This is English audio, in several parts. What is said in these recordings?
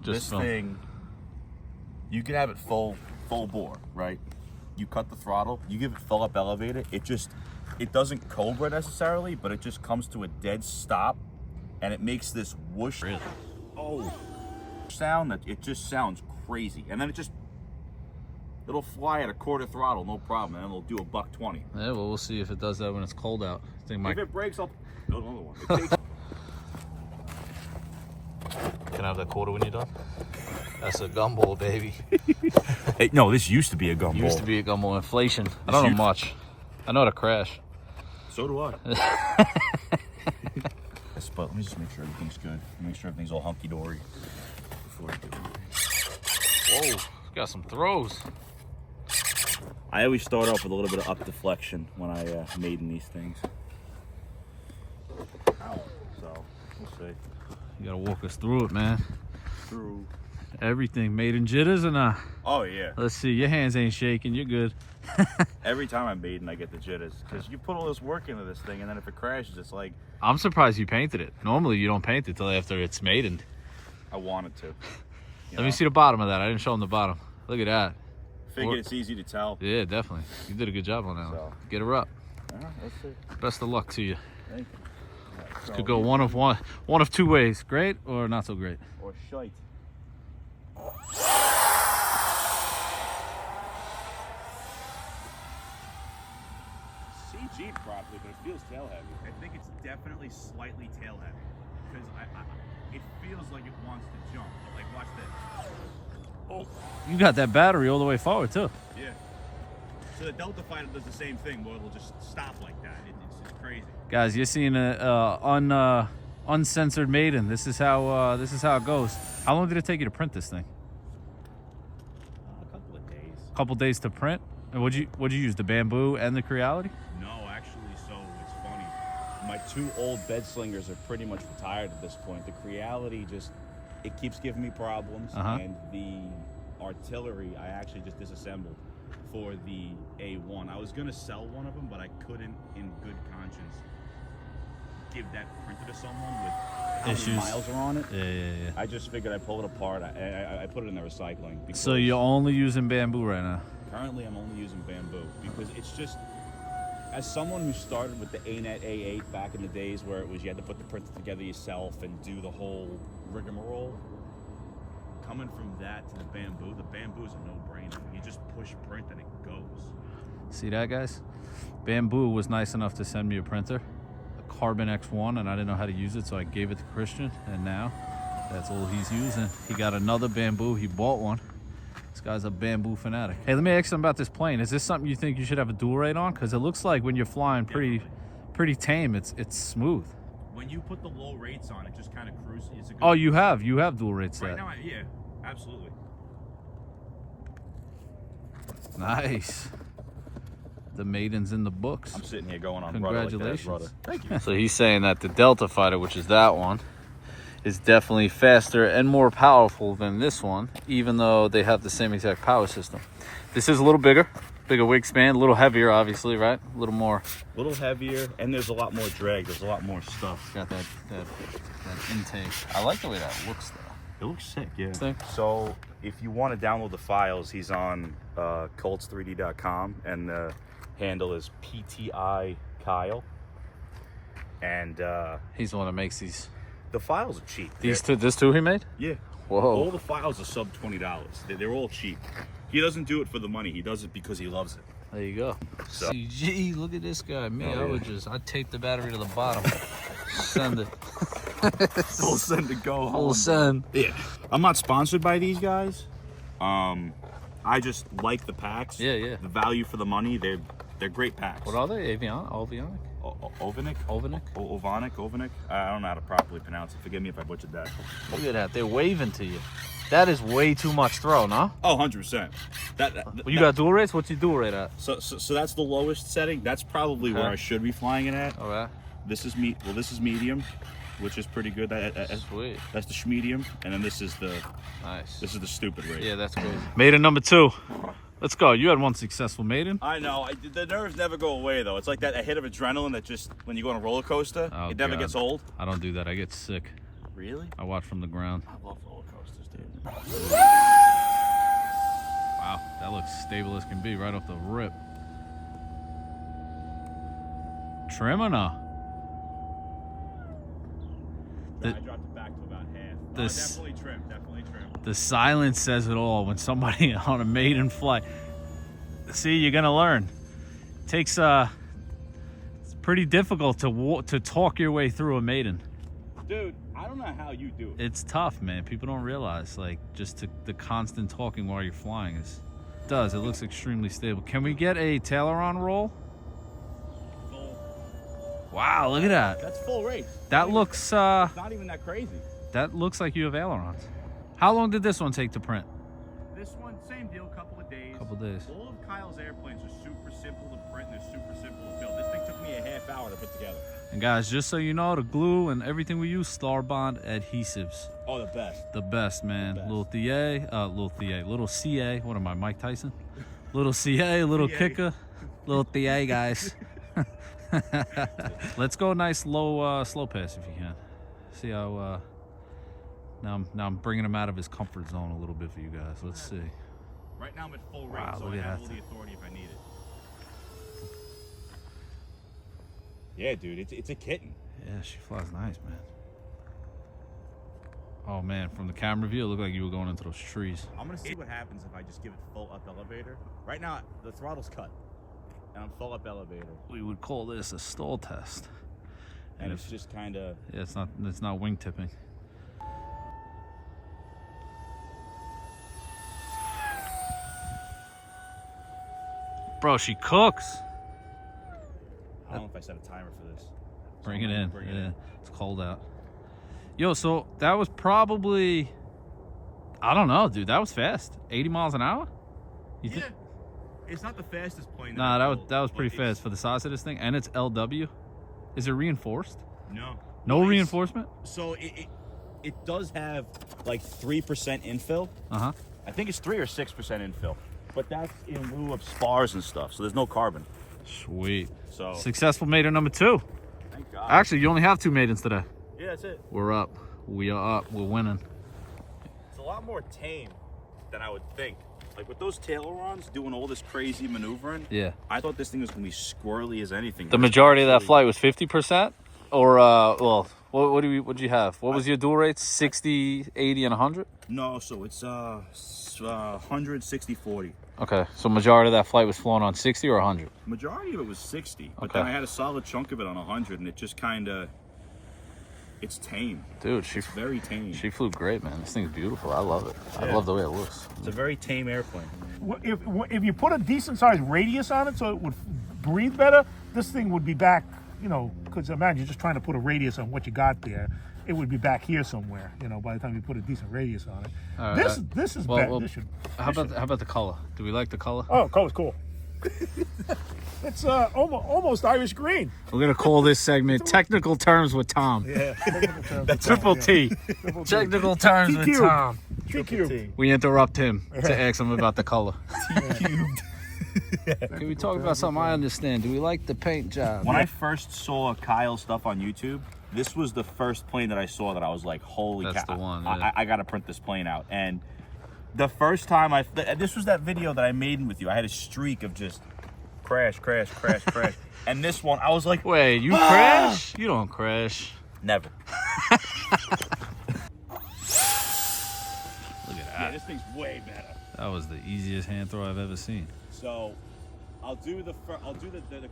This thing, you can have it full bore, right? You cut the throttle, you give it full up elevated, it doesn't cobra necessarily, but it just comes to a dead stop, and it makes this whoosh sound that it just sounds crazy. And then it'll fly at a quarter throttle, no problem, and it'll do a $120. Yeah, well, we'll see if it does that when it's cold out. If it breaks, I'll build another one. Can I have that quarter when you're done? That's a gumball, baby. Hey, no, this used to be a gumball. Used to be a gumball. Inflation. I don't know much. I know how to crash. So do I. But let me just make sure everything's good. Make sure everything's all hunky-dory before I do it. Whoa, got some throws. I always start off with a little bit of up deflection when I maiden these things. Ow. So, we'll see. You gotta walk us through it, man. Through everything. Maiden jitters or not? Oh, yeah. Let's see. Your hands ain't shaking. You're good. Every time I maiden, I get the jitters. Because you put all this work into this thing, and then if it crashes, it's like... I'm surprised you painted it. Normally, you don't paint it till after it's maidened. I wanted to. Let me see the bottom of that. I didn't show them the bottom. Look at that. Figured it's easy to tell. Yeah, definitely. You did a good job on that one. Get her up. Let's see. Best of luck to you. Thank you. This could go one of two ways. Great or not so great. Or shite. CG properly, but it feels tail heavy. I think it's definitely slightly tail heavy because it feels like it wants to jump. Like, watch this. Oh, you got that battery all the way forward too. Yeah. So the Delta Fighter does the same thing, where it'll just stop like that. It's crazy. Guys, you're seeing a uncensored maiden. This is how it goes. How long did it take you to print this thing? A couple of days. A couple days to print. And what'd you use? The bamboo and the Creality? No, actually, so it's funny. My two old bed slingers are pretty much retired at this point. The Creality it keeps giving me problems, and the artillery I actually just disassembled for the A1. I was gonna sell one of them, but I couldn't, in good conscience, give that printer to someone with how many miles are on it. Yeah. I just figured I'd pull it apart. I put it in the recycling. So you're only using bamboo right now? Currently, I'm only using bamboo because it's just, as someone who started with the ANET A8 back in the days where it was you had to put the printer together yourself and do the whole rigmarole, coming from that to the bamboo is a no-brainer. You just push print and it goes. See that, guys? Bamboo was nice enough to send me a printer, a Carbon X1, and I didn't know how to use it, so I gave it to Christian, and now that's all he's using. He got another bamboo. He bought one. This guy's a bamboo fanatic. Hey, let me ask you about this plane. Is this something you think you should have a dual rate on? Because it looks like when you're flying pretty tame, it's smooth. When you put the low rates on, it just kind of cruises. It's a good you have dual rates set. Right now, yeah, absolutely. Nice. The maiden's in the books. I'm sitting here going on congratulations. Rudder like that, brother. Thank you. So he's saying that the Delta Fighter, which is that one, is definitely faster and more powerful than this one, even though they have the same exact power system. This is a little bigger wingspan, a little heavier, obviously, right? A little more. A little heavier, and there's a lot more drag. There's a lot more stuff. Got that intake. I like the way that looks, though. It looks sick, yeah. Sick. So if you want to download the files, he's on colts3d.com, and the handle is PTI Kyle. And he's the one that makes these. The files are cheap. This too he made? Yeah. Whoa. All the files are sub $20. They're all cheap. He doesn't do it for the money. He does it because he loves it. There you go. So. CG, look at this guy. Me, I'd tape the battery to the bottom. Send it. Full send to go home. Full send. Yeah. I'm not sponsored by these guys. I just like the packs. Yeah. The value for the money. They're great packs. What are they? Avionic? Ovinic? Ovinic? I don't know how to properly pronounce it. Forgive me if I butchered that. Look at that. They're waving to you. That is way too much throw, no? Oh, 100%. You got dual rates? What's your dual rate at? So that's the lowest setting. That's probably where I should be flying it at. All right. This is medium, which is pretty good. Sweet. That's the schmedium, and then this is the nice. This is the stupid rate. Yeah, that's crazy. Maiden number 2. Let's go. You had one successful maiden. I know. The nerves never go away, though. It's like that hit of adrenaline that just, when you go on a roller coaster, it never gets old. I don't do that. I get sick. Really? I watch from the ground. I love roller coasters, Wow, that looks stable as can be right off the rip. Trimming her. I dropped it back to about half. Definitely trimmed, definitely trimmed. The silence says it all when somebody on a maiden flight. See, you're gonna learn. It takes it's pretty difficult to talk your way through a maiden. Dude, I don't know how you do it. It's tough, man. People don't realize, like, just the constant talking while you're flying is. It does. It looks extremely stable. Can we get a aileron roll? Wow, look at that. That's full race. That looks It's not even that crazy. that looks like you have ailerons. How long did this one take to print? This one, same deal, couple of days. Couple days. All of Kyle's airplanes are super simple to print and they're super simple to build. This thing took me a half hour to put together. And guys, just so you know, the glue and everything we use, Star Bond adhesives. Oh, the best. The best, man. The best. Little CA. What am I, Mike Tyson? Little CA, little CA. kicker, little TA, guys. Let's go nice low slow pass if you can. See how now I'm bringing him out of his comfort zone a little bit for you guys. Let's see. Right now I'm at full rate, Wow, so look I at have that. all the authority if I need it. Yeah, dude, it's a kitten. Yeah, she flies nice, man. Oh man, from the camera view, it looked like you were going into those trees. I'm gonna see what happens if I just give it full up elevator. Right now, the throttle's cut, and I'm full up elevator, We would call this a stall test. and it's just kind of. Yeah, it's not wing tipping. Bro, she cooks. I don't know if I set a timer for this. So Bring I'm it gonna in. bring it Yeah, it's cold out. Yo, so that was probably, I don't know, dude. That was fast. 80 miles an hour? You Yeah, it's not the fastest plane. Nah, I've built, that was but pretty it's- fast for the size of this thing, and it's LW. Is it reinforced? No. No Well, it's- reinforcement? So it does have like 3% infill. Uh-huh. I think it's 3 or 6% infill, but that's in lieu of spars and stuff. So there's no carbon. Sweet. So Successful maiden number 2. thank God. Actually, you only have 2 maidens today. Yeah, that's it. We're up. We are up. We're winning. It's a lot more tame than I would think. Like with those ailerons doing all this crazy maneuvering, Yeah. I thought this thing was gonna be squirrely as anything. The majority of that flight was 50%? Or, well, what do you have? What was your dual rates? 60, 80, and 100? No, so it's 100, 60, 40. Okay, so majority of that flight was flown on 60 or 100? Majority of it was 60, but Okay. then I had a solid chunk of it on 100, and it just kind of, it's tame. Dude, It's very tame. she flew great, man. This thing's beautiful. I love it. I Yeah. love the way it looks. It's a very tame airplane. If you put a decent sized radius on it so it would breathe better, this thing would be back, you know, because imagine you're just trying to put a radius on what you got there. It would be back here somewhere, you know, by the time you put a decent radius on it. All This right. this is Well, better. well, This should, How about the color? Do we like the color? oh, color's cool. It's almost Irish green. We're gonna call this segment "Technical Terms with Tom." Yeah. Triple T. Technical Terms with TQ. Tom. TQ. We interrupt him to ask him about the color. Can we talk about something I understand? Do we like the paint job? When I first saw Kyle's stuff on YouTube, this was the first plane that I saw that I was like, holy That's cow, the one, yeah. I gotta print this plane out. And the first time this was that video that I made with you. I had a streak of just crash, crash, crash, crash. And this one, I was like, Wait, you crash? You don't crash. never. Look at Yeah, that. this thing's way better. That was the easiest hand throw I've ever seen. So I'll do the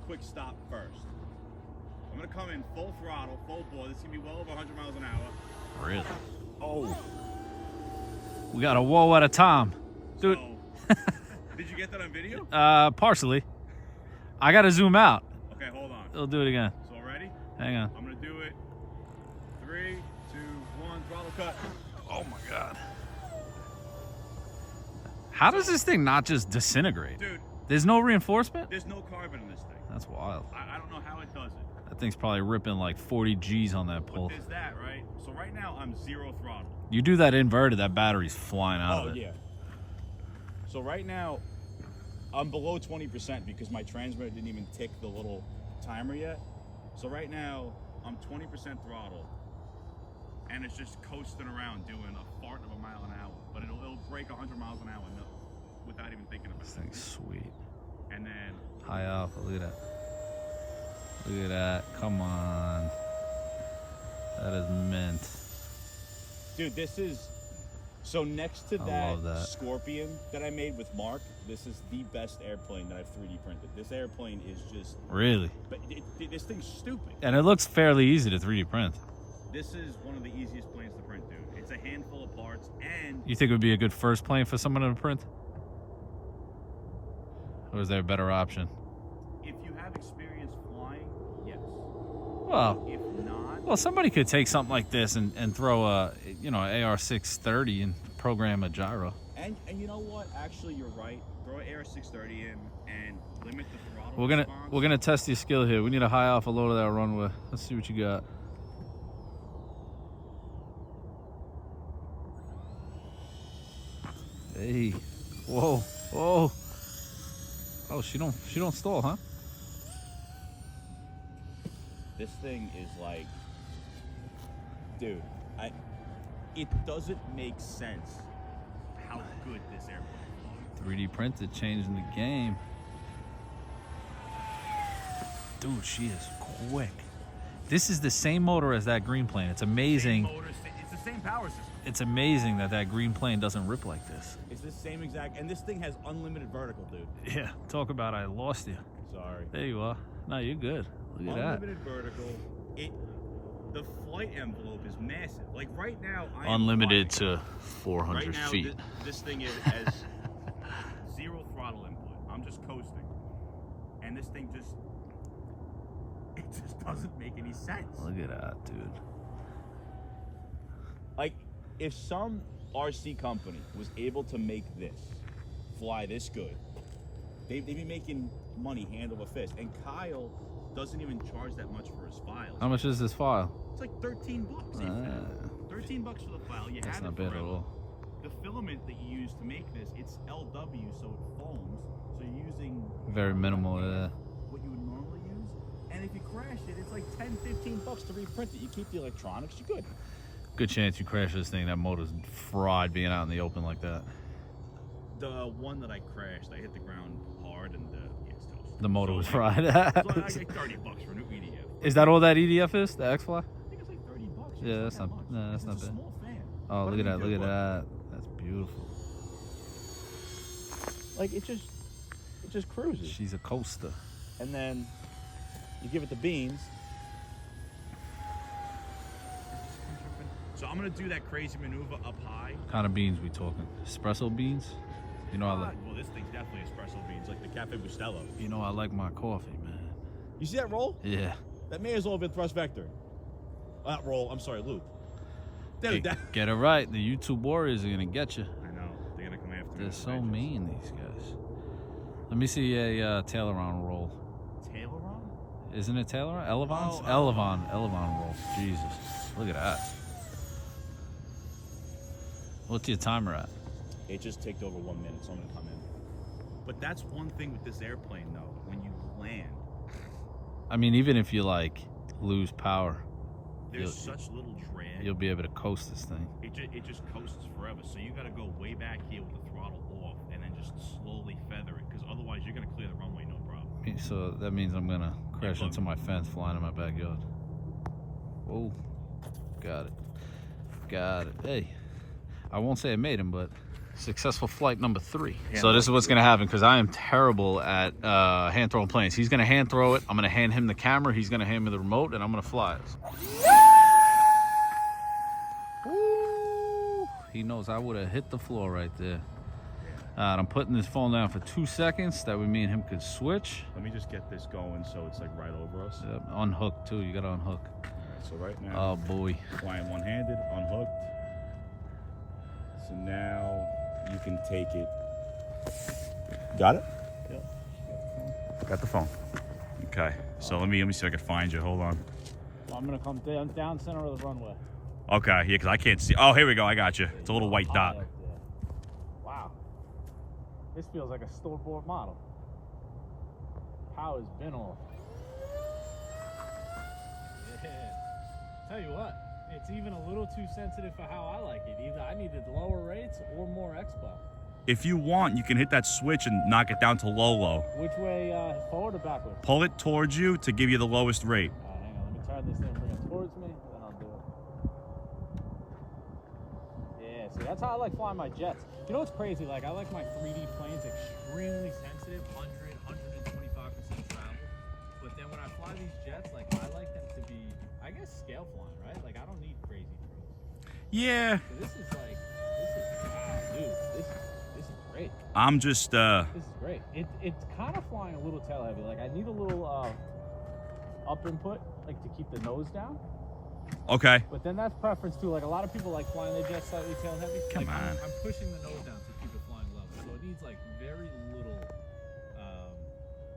quick stop first. I'm gonna come in full throttle, full bore. This is gonna be well over 100 miles an hour. Really? Oh, We got a whoa at a time. Dude, so, did you get that on video? partially. I gotta zoom out. Okay, hold on. We'll do it again. So ready? Hang on. I'm gonna do it. 3, 2, 1, throttle cut. Oh my God. How does this thing not just disintegrate? Dude, There's no reinforcement? there's no carbon in this thing. That's wild. I don't know how it does it. That thing's probably ripping like 40 G's on that But pull. there's that, right? So right now I'm 0 throttle. You do that inverted, that battery's flying out of it. yeah. So right now I'm below 20% because my transmitter didn't even tick the little timer yet. So right now I'm 20% throttle and it's just coasting around doing a fart of a mile an hour. break 100 miles an hour without even thinking about it. This thing's sweet. And then High alpha, look at that. Look at that, come on. That is mint. dude, this is so next to love that. Scorpion that I made with Mark, this is the best airplane that I've 3D printed. This airplane is just Really? but this thing's stupid. And it looks fairly easy to 3D print. This is one of the easiest planes to print, dude. It's a handful of parts, and You think it would be a good first plane for someone to print? Or is there a better option? if you have experience flying, yes. Well, If not, well, somebody could take something like this and throw a, AR-630 and program a gyro. and you know what? Actually, you're right. Throw an AR-630 in and limit the throttle We're gonna response. test your skill here. We need a high alpha load of that runway. Let's see what you got. Hey, whoa, whoa. Oh, she don't stall, huh? This thing is like, dude, it doesn't make sense how good this airplane is. 3D printed, changing the game. Dude, she is quick. This is the same motor as that green plane. It's amazing. It's the same power system. It's amazing that green plane doesn't rip like this. It's the same exact, and this thing has unlimited vertical, dude. Yeah, talk about I lost you. Sorry. There you are. No, you're good. Look at that. Unlimited vertical. The flight envelope is massive. Like right now, Unlimited to 400 right now, feet. This thing has 0 throttle input. I'm just coasting, and this thing just doesn't make any sense. Look at that, dude. Like, if some RC company was able to make this fly this good, they'd be making money hand over fist. And Kyle doesn't even charge that much for his files. How much is this file? It's like $13. $13 for the file. You That's have not it bad at forever. all. The filament that you use to make this, it's LW, so it foams. So you're using Very minimal, yeah. what you would normally use. And if you crash it, it's like $10-15 to reprint it. You keep the electronics, you're good. Good chance you crash this thing. That motor's fried being out in the open like that. The one that I crashed, I hit the ground hard and it's toast. The motor was like, fried. so I get $30 for a new EDF. Is that all that EDF is? The X-Fly? I think it's like $30. Yeah, It's that's not. much. No, that's It's not just a bad. small fan. Oh, But look at I that! mean, Look at dude, that! That's beautiful. Like it just cruises. She's a coaster. And then you give it the beans. So I'm gonna do that crazy maneuver up high. What kind of beans we talking? Espresso beans? You know I like. Well, this thing's definitely espresso beans, like the Cafe Bustelo. You know I like my coffee, man. You see that roll? Yeah. That may as well have been thrust vector. Not roll. I'm sorry, loop. Dude, Get it right. The YouTube warriors are gonna get you. I know they're gonna come after me. They're with so righteous. mean, these guys. Let me see a Tailoron roll. Tailoron? Isn't it Tailoron? Elevon's? Oh, Elevon roll. Jesus. Look at that. What's your timer at? It just ticked over 1 minute, so I'm gonna come in. But that's one thing with this airplane, though. When you land, I mean, even if you like lose power, there's such little drag. you'll be able to coast this thing. It just coasts forever. So you got to go way back here with the throttle off, and then just slowly feather it, because otherwise you're gonna clear the runway no problem. So that means I'm gonna crash look. into my fence flying in my backyard. Whoa. Got it. Got it. Hey. I won't say I made him, but successful flight number 3. Yeah, So this is what's gonna happen, because I am terrible at hand throwing planes. He's gonna hand throw it. I'm gonna hand him the camera. He's gonna hand me the remote, and I'm gonna fly it. Woo! He knows I would have hit the floor right there. And I'm putting this phone down for 2 seconds. That way me and him could switch. Let me just get this going so it's like right over us. Yep, unhook too. You gotta unhook. Alright, so right now, Oh boy. flying one-handed, unhooked. So now you can take it. Got it? Yeah. Got the phone. Okay. So let me see if I can find you. Hold on. I'm gonna come down center of the runway. Okay, yeah, because I can't see. Oh, here we go. I got you. It's a little white dot. Wow. This feels like a store-bought model. Power's been off. Yeah. Tell you what, it's even a little too sensitive for how I like it. Either I needed lower rates or more expo. If you want, you can hit that switch and knock it down to low. Which way, forward or backwards? Pull it towards you to give you the lowest rate. All right, hang on. Let me turn this thing and bring it towards me, then I'll do it. Yeah, see, that's how I like flying my jets. You know what's crazy? Like, I like my 3D planes extremely sensitive, 125% travel. But then when I fly these jets, like, I like them to be, I guess, scale flying, right? Like, I don't need crazy thrills. Yeah. So this is like, wow, dude, this is great. I'm just, This is great. It's kind of flying a little tail heavy. Like, I need a little up input, like, to keep the nose down. okay. But then that's preference too. Like, a lot of people like flying their jets slightly tail heavy. Come like, on. I'm pushing the nose down to keep it flying level. So it needs like very little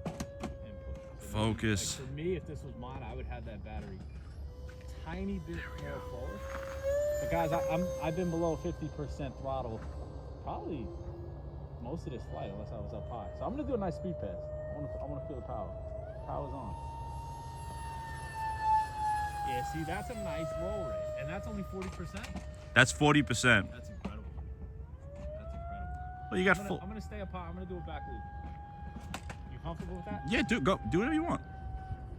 input. Focus. Like, for me, if this was mine, I would have that battery tiny bit more forward. But guys, I've been below 50% throttle probably most of this flight, unless I was up high. So I'm gonna do a nice speed pass. I wanna feel the power. Power's on. Yeah, see, that's a nice roll rate, and that's only 40%. That's 40%. That's incredible. That's incredible. Well, you got I'm full. gonna stay up high. I'm gonna do a back loop. You comfortable with that? Yeah, do whatever you want.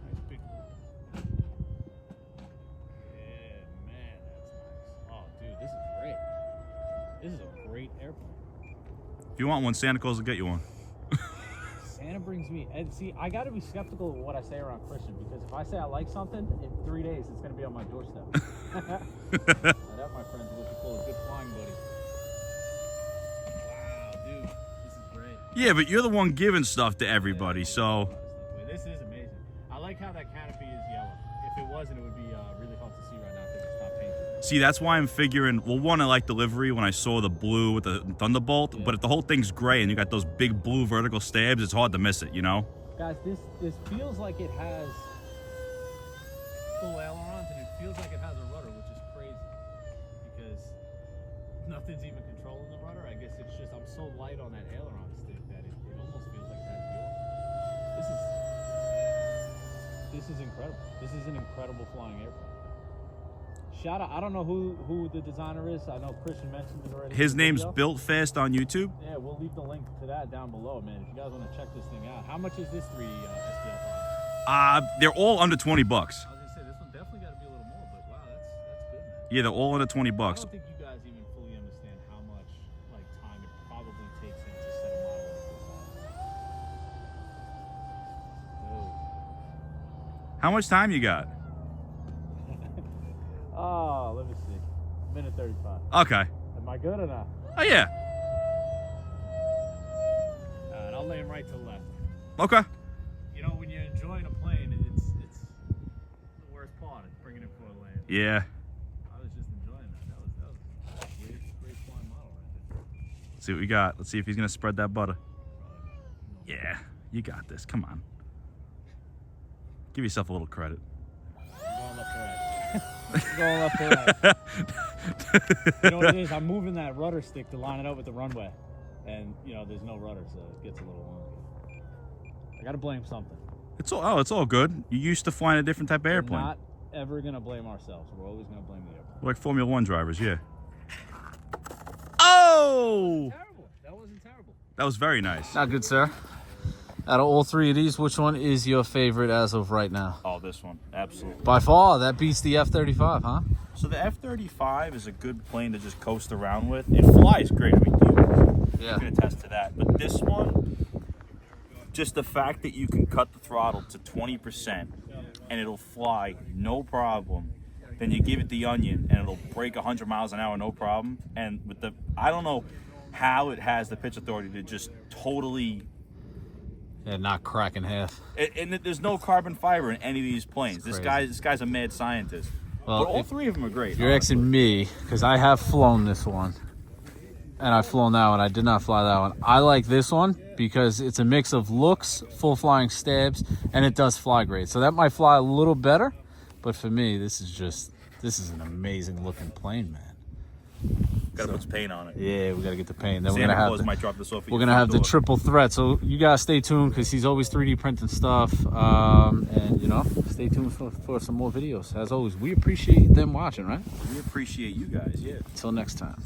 Nice big loop. Yeah, man, that's nice. Oh, dude, this is great. This is a great airplane. If you want one, Santa Claus will get you one. Santa brings me, and see, I got to be skeptical of what I say around Christian, because if I say I like something, in 3 days it's going to be on my doorstep. That, my friends, is what you call a good flying buddy. Wow, dude, this is great. Yeah, but you're the one giving stuff to everybody, so. This is amazing. I like how that canopy is yellow. If it wasn't, it would be really hard to see right now because it's not painted. See, that's why I'm figuring, well, one, I like the livery when I saw the blue with the Thunderbolt, but if the whole thing's gray and you got those big blue vertical stabs, it's hard to miss it, you know? Guys, this feels like it has full ailerons, and it feels like it has a rudder, which is crazy because nothing's even controlling the rudder. I guess it's just I'm so light on that aileron stick that it almost feels like it has yaw. This is incredible. This is an incredible flying airplane. Shout out, I don't know who the designer is. I know Christian mentioned it already. His name's Built Fast on YouTube. Yeah, we'll leave the link to that down below, man. If you guys want to check this thing out. How much is this 3 SPL file? They're all under 20 bucks. I was gonna say this one definitely got to be a little more, but wow, that's good, man. Yeah, they're all under 20 I bucks. don't think you guys even fully understand how much like time it probably takes in to set a model like this. How much time you got? Oh, let me see. Minute 35. Okay. Am I good or not? Oh, yeah. All right, I'll lay him right to left. Okay. You know, when you're enjoying a plane, it's the worst part. It's bringing it for a land. Yeah. I was just enjoying that. That was a great flying model right there. Let's see what we got. Let's see if he's going to spread that butter. Yeah, you got this. Come on. Give yourself a little credit. I'm going left to right. Going left to right. You know what it is? I'm moving that rudder stick to line it up with the runway. And, you know, there's no rudder, so it gets a little wonky. I got to blame something. It's all good. You used to flying a different type of airplane. We're not ever going to blame ourselves. We're always going to blame the airplane. We're like Formula One drivers, yeah. Oh! Terrible. That wasn't terrible. That was very nice. Not good, sir. Out of all 3 of these, which one is your favorite as of right now? Oh, this one. Absolutely. By far, that beats the F-35, huh? So the F-35 is a good plane to just coast around with. It flies great. I mean, you can attest to that. But this one, just the fact that you can cut the throttle to 20% and it'll fly no problem. Then you give it the onion and it'll break 100 miles an hour no problem. And with the, I don't know how it has the pitch authority to just totally... Yeah, not crack in half. And there's no carbon fiber in any of these planes. This guy's a mad scientist. Well, but all 3 of them are great. You're asking me, because I have flown this one. And I've flown that one. I did not fly that one. I like this one because it's a mix of looks, full flying stabs, and it does fly great. So that might fly a little better. But for me, this is an amazing looking plane, man. Gotta put some paint on it. Yeah, we gotta get the paint. Then Santa Claus might drop this off. We're gonna have the triple threat. So you guys stay tuned because he's always 3D printing stuff. And you know, stay tuned for some more videos. As always, we appreciate them watching, right? We appreciate you guys. Yeah. Until next time.